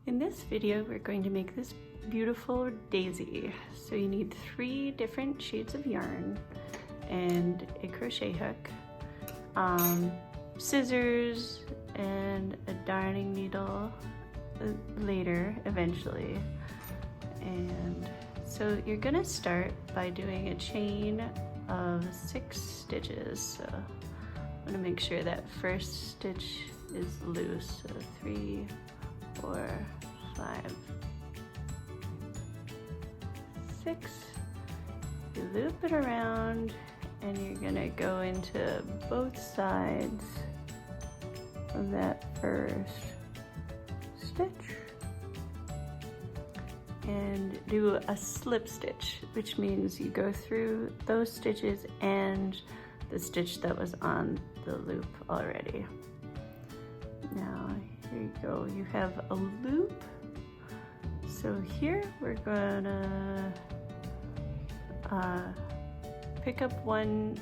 In this video, we're going to make this beautiful daisy. So you need 3 different shades of yarn and a crochet hook, scissors, and a darning needle later, eventually. And so you're gonna start by doing a chain of 6 stitches. So I'm gonna make sure that first stitch is loose. So 3, 4, 5, 6. You loop it around and you're gonna go into both sides of that first stitch and do a slip stitch, which means you go through those stitches and the stitch that was on the loop already. Now here you go, you have a loop. So here we're gonna pick up one,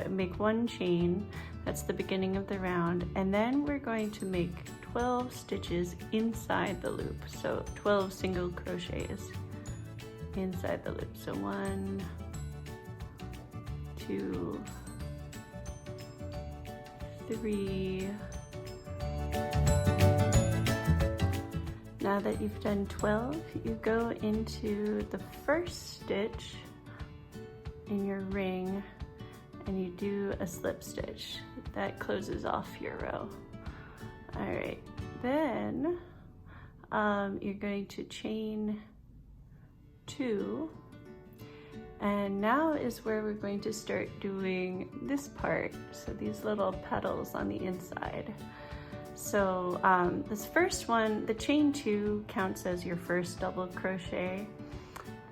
make 1 chain, that's the beginning of the round, and then we're going to make 12 stitches inside the loop. So 12 single crochets inside the loop. So 1, 2, 3. Now that you've done 12, you go into the first stitch in your ring and you do a slip stitch. That closes off your row. All right, then you're going to chain 2, and now is where we're going to start doing this part. So these little petals on the inside. So this first one, the chain 2 counts as your first double crochet.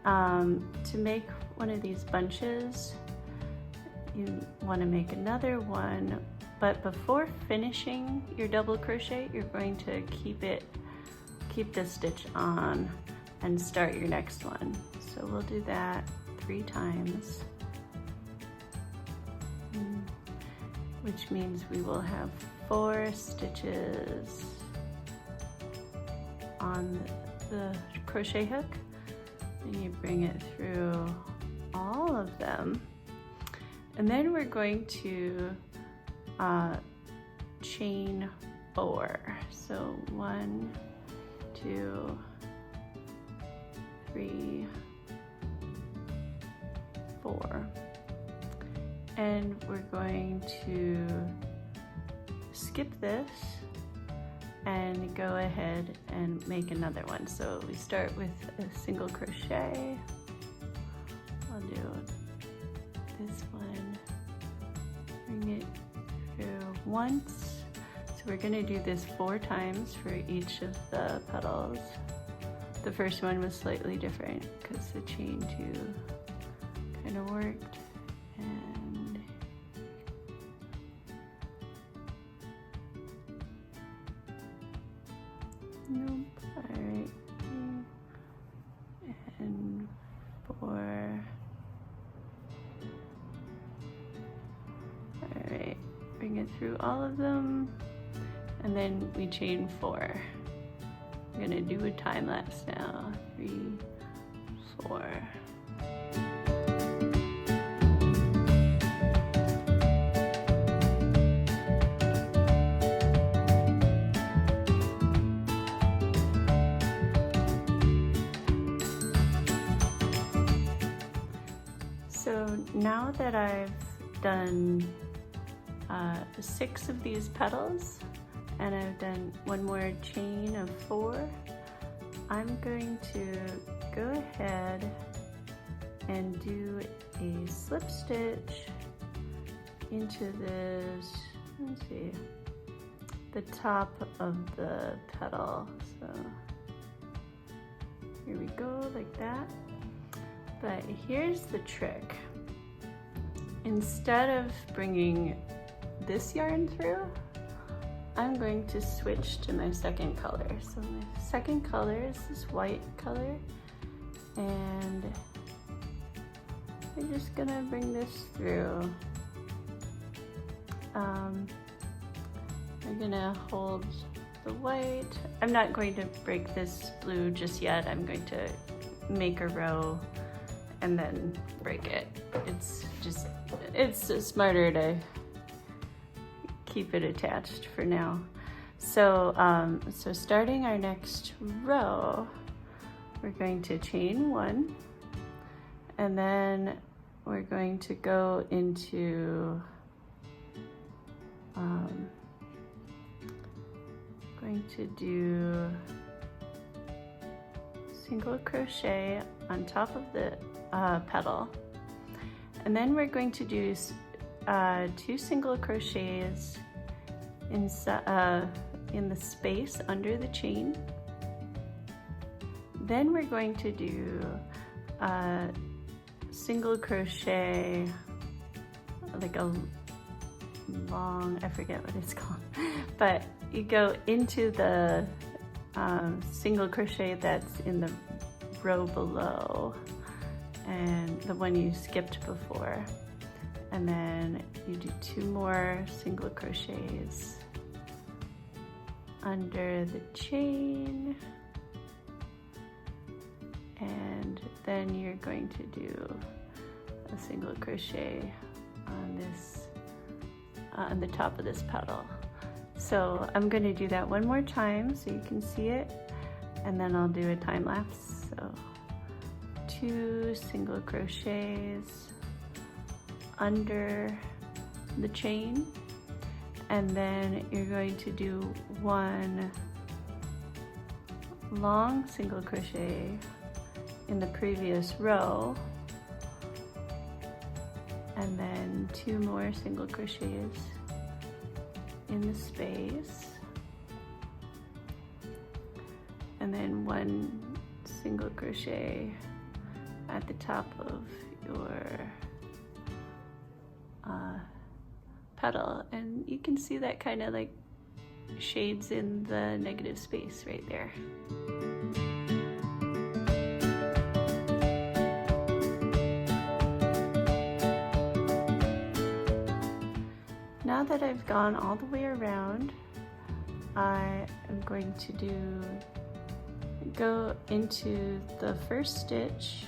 To make one of these bunches, you want to make another one, but before finishing your double crochet, you're going to keep this stitch on and start your next one. So we'll do that 3 times, which means we will have 4 stitches on the crochet hook, and you bring it through all of them. And then we're going to chain 4. So 1, 2, 3, 4. And we're going to skip this and go ahead and make another one. So we start with a single crochet. I'll do this one, bring it through once. So we're gonna do this 4 times for each of the petals. The first one was slightly different because the chain 2 kind of worked. And nope, all right, and 4. All right, bring it through all of them, and then we chain 4. I'm gonna do a time lapse now. 3, 4. So now that I've done 6 of these petals and I've done 1 more chain of 4, I'm going to go ahead and do a slip stitch into this, let's see, the top of the petal. So here we go, like that. But here's the trick. Instead of bringing this yarn through, I'm going to switch to my second color. So my second color is this white color, and I'm just gonna bring this through. I'm gonna hold the white. I'm not going to break this blue just yet. I'm going to make a row and then break it. It's just smarter to keep it attached for now. So, so starting our next row, we're going to chain 1, and then we're going to go into going to do single crochet on top of the petal, and then we're going to do 2 single crochets inside in the space under the chain. Then we're going to do single crochet, like a long, I forget what it's called, but you go into the single crochet that's in the row below and the one you skipped before, and then you do 2 more single crochets under the chain, and then you're going to do a single crochet on this on the top of this petal. So I'm going to do that one more time so you can see it, and then I'll do a time lapse. So 2 single crochets under the chain, and then you're going to do 1 long single crochet in the previous row, and then 2 more single crochets in the space, and then 1 single crochet at the top of your petal, and you can see that kind of like shades in the negative space right there. Now that I've gone all the way around, I am going to go into the first stitch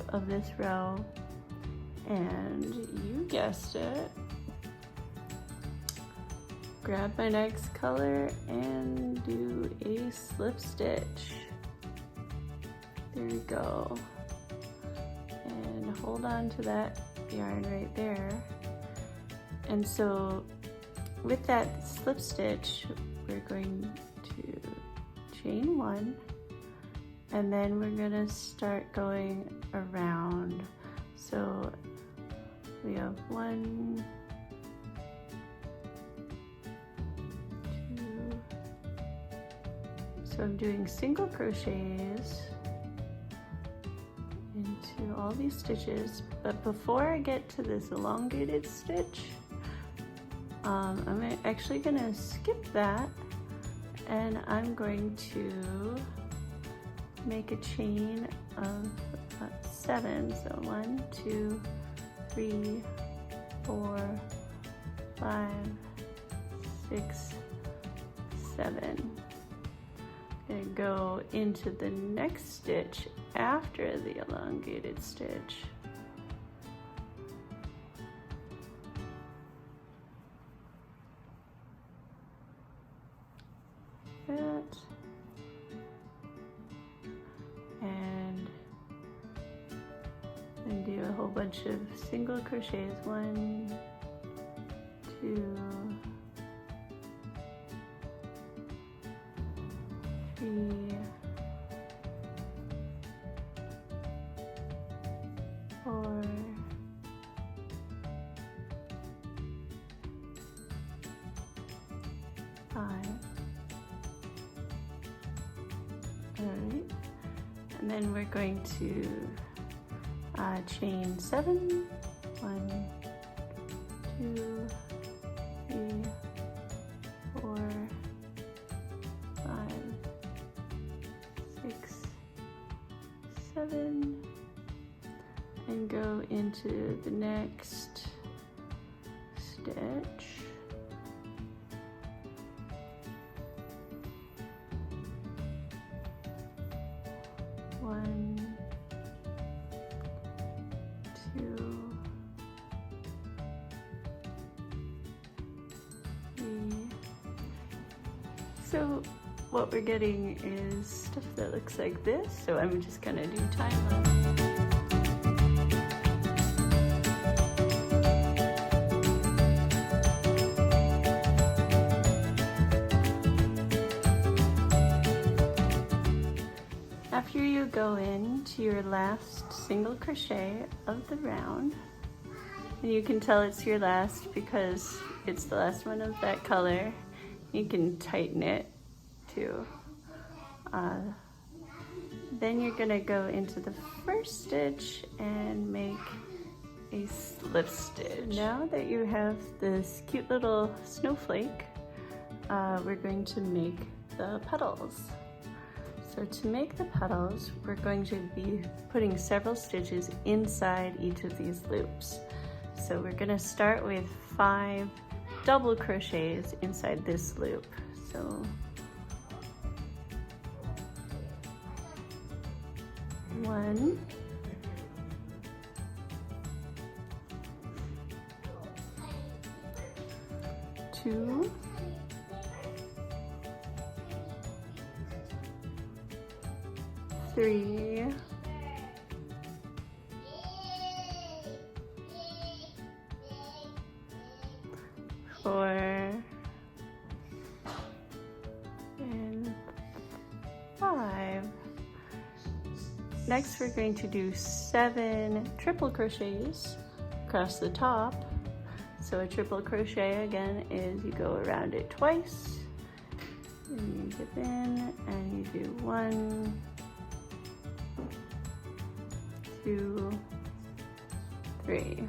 of this row, and you guessed it, grab my next color and do a slip stitch. There we go. And hold on to that yarn right there. And so with that slip stitch, we're going to chain 1, and then we're going to start going around. So we have 1, 2, so I'm doing single crochets into all these stitches, but before I get to this elongated stitch, I'm actually going to skip that, and I'm going to make a chain of 7. So 1, 2, 3, 4, 5, 6, 7. I'm going to go into the next stitch after the elongated stitch. And do a whole bunch of single crochets. 1, 2, 3, 4, 5. Alright, and then we're going to chain 7. 1, 2, 3, 4, 5, 6, 7, and go into the next stitch. 1, 2, 3. So what we're getting is stuff that looks like this, so I'm just gonna do time lapse. After you go into your last single crochet of the round, and you can tell it's your last because it's the last one of that color, you can tighten it too. Then you're gonna go into the first stitch and make a slip stitch. Now that you have this cute little snowflake, we're going to make the petals. So to make the petals, we're going to be putting several stitches inside each of these loops. So we're gonna start with 5 double crochets inside this loop. So 1, 2, 3, 4, and 5. Next, we're going to do 7 triple crochets across the top. So a triple crochet again is you go around it twice, and you dip in, and you do 1, 2, 3.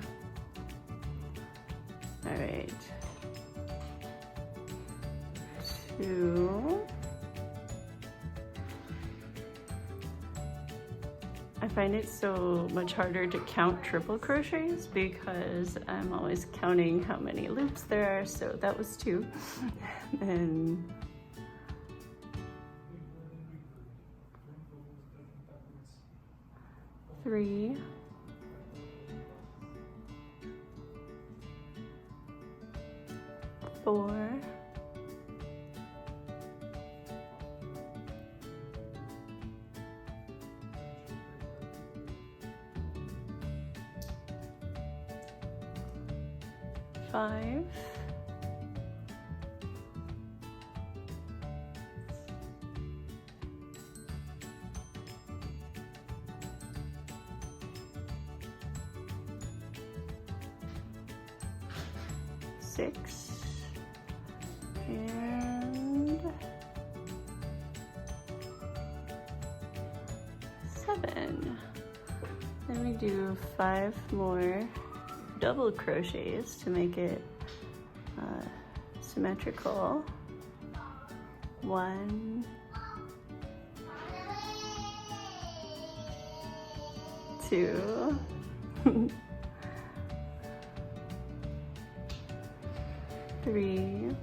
All right. 2. I find it so much harder to count triple crochets because I'm always counting how many loops there are, so that was 2. And 3, 4, 5, 6, and 7. Then we do 5 more double crochets to make it symmetrical. 1, 2, 3,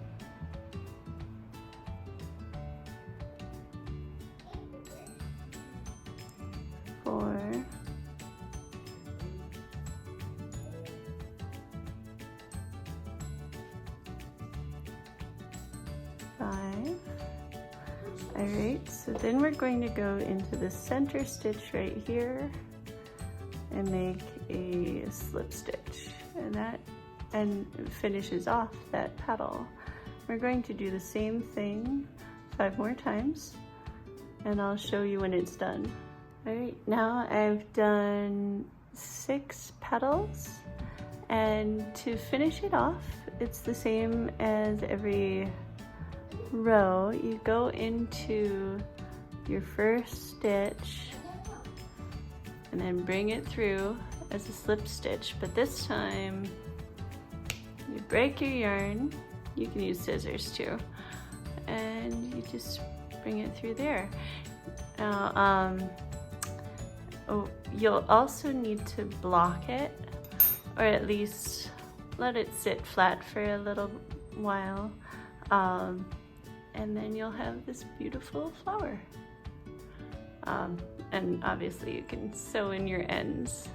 4, 5. All right, so then we're going to go into the center stitch right here and make a slip stitch, and finishes off that petal. We're going to do the same thing 5 more times, and I'll show you when it's done. All right, now I've done 6 petals, and to finish it off, it's the same as every row. You go into your first stitch and then bring it through as a slip stitch, but this time you break your yarn. You can use scissors too, and you just bring it through there. Now, you'll also need to block it, or at least let it sit flat for a little while, and then you'll have this beautiful flower. And obviously you can sew in your ends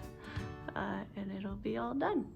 and it'll be all done.